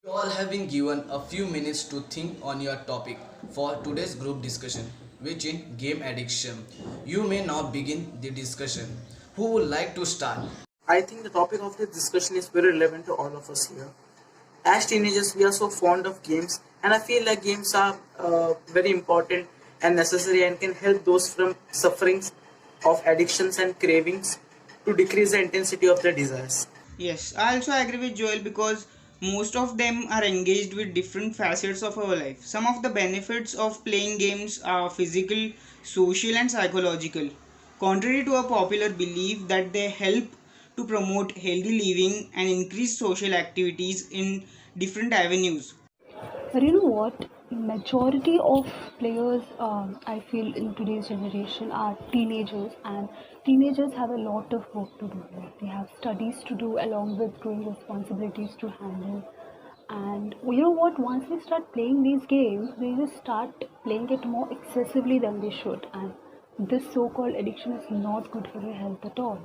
You all have been given a few minutes to think on your topic for today's group discussion, which is game addiction. You may now begin the discussion. Who would like to start? I think the topic of this discussion is very relevant to all of us here. As teenagers, we are so fond of games, and I feel like games are very important and necessary and can help those from sufferings of addictions and cravings to decrease the intensity of their desires. Yes, I also agree with Joel because most of them are engaged with different facets of our life. Some of the benefits of playing games are physical, social, and psychological. Contrary to a popular belief that they help to promote healthy living and increase social activities in different avenues. But you know what? Majority of players, I feel, in today's generation are teenagers, and teenagers have a lot of work to do. Like they have studies to do along with growing responsibilities to handle. And you know what? Once they start playing these games, they just start playing it more excessively than they should. And this so-called addiction is not good for their health at all.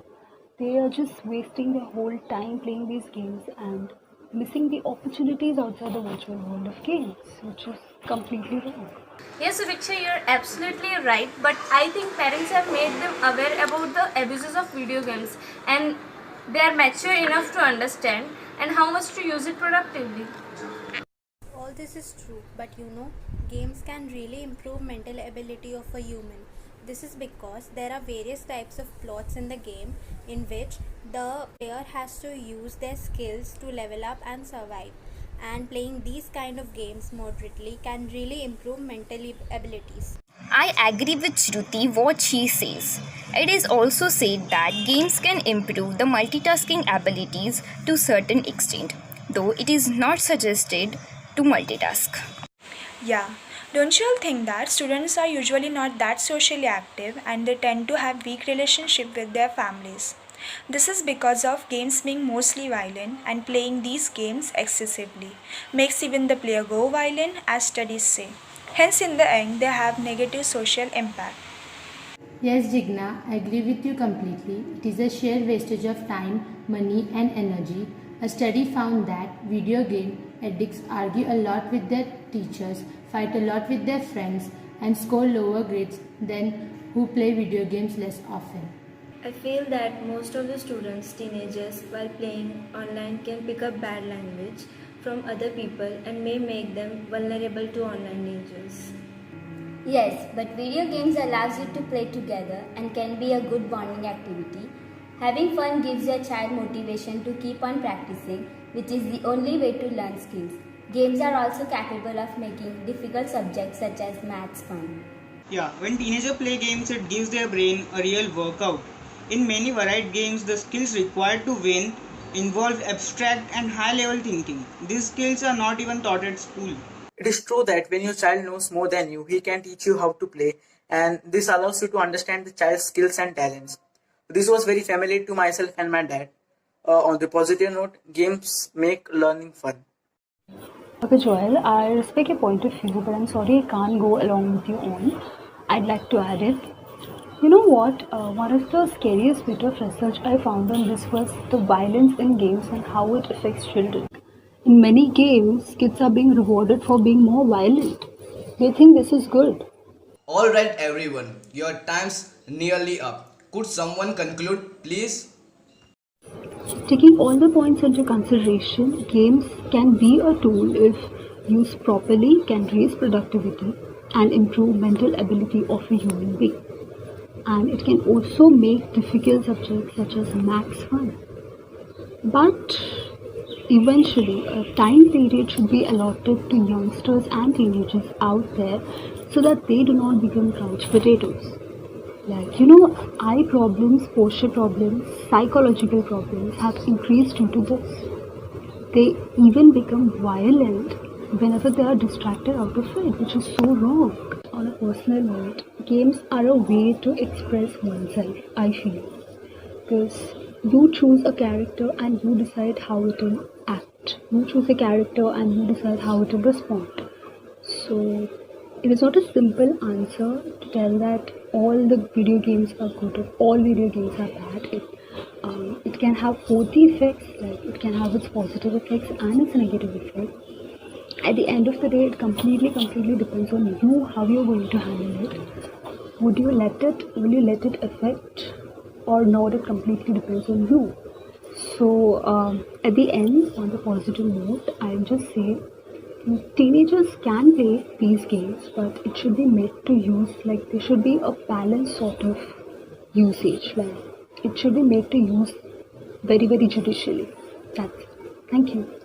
They are just wasting their whole time playing these games and missing the opportunities outside the virtual world of games, which is completely wrong. Yes, Riksha, you're absolutely right. But I think parents have made them aware about the abuses of video games and they are mature enough to understand and how much to use it productively. All this is true, but games can really improve mental ability of a human. This is because there are various types of plots in the game in which the player has to use their skills to level up and survive. And playing these kind of games moderately can really improve mental abilities. I agree with Shruti what she says. It is also said that games can improve the multitasking abilities to certain extent, though it is not suggested to multitask. Yeah, don't you all think that students are usually not that socially active and they tend to have weak relationship with their families? This is because of games being mostly violent and playing these games excessively makes even the player go violent as studies say. Hence in the end they have negative social impact. Yes, Jigna, I agree with you completely. It is a sheer wastage of time, money, and energy. A study found that video game addicts argue a lot with their teachers, fight a lot with their friends, and score lower grades than who play video games less often. I feel that most of the students, teenagers, while playing online can pick up bad language from other people and may make them vulnerable to online dangers. Yes, but video games allows you to play together and can be a good bonding activity. Having fun gives your child motivation to keep on practicing, which is the only way to learn skills. Games are also capable of making difficult subjects such as maths fun. Yeah, when teenagers play games, it gives their brain a real workout. In many varied games, the skills required to win involve abstract and high level thinking. These skills are not even taught at school. It is true that when your child knows more than you, he can teach you how to play, and this allows you to understand the child's skills and talents. This was very familiar to myself and my dad. On the positive note, games make learning fun. Okay, Joel, I respect your point of view, but I'm sorry I can't go along with you on. I'd like to add it. You know what? One of the scariest bit of research I found on this was the violence in games and how it affects children. In many games, kids are being rewarded for being more violent. They think this is good. Alright, everyone, your time's nearly up. Could someone conclude, please? Taking all the points into consideration, games can be a tool if used properly, can raise productivity and improve mental ability of a human being. And it can also make difficult subjects such as maths fun. But eventually, a time period should be allotted to youngsters and teenagers out there so that they do not become couch potatoes. Like, eye problems, posture problems, psychological problems have increased due to this. They even become violent whenever they are distracted out of it, which is so wrong. On a personal note, games are a way to express oneself, I feel. Because you choose a character and you decide how it will act. You choose a character and you decide how it will respond. So it is not a simple answer to tell that all the video games are good or all video games are bad. It it can have both the effects, like it can have its positive effects and its negative effects. At the end of the day, it completely depends on you, how you're going to handle it. Will you let it affect or not? It completely depends on you. So at the end, on the positive note, I'll just say teenagers can play these games, but it should be made to use, like there should be a balanced sort of usage. Like it should be made to use very judicially. That's it. Thank you.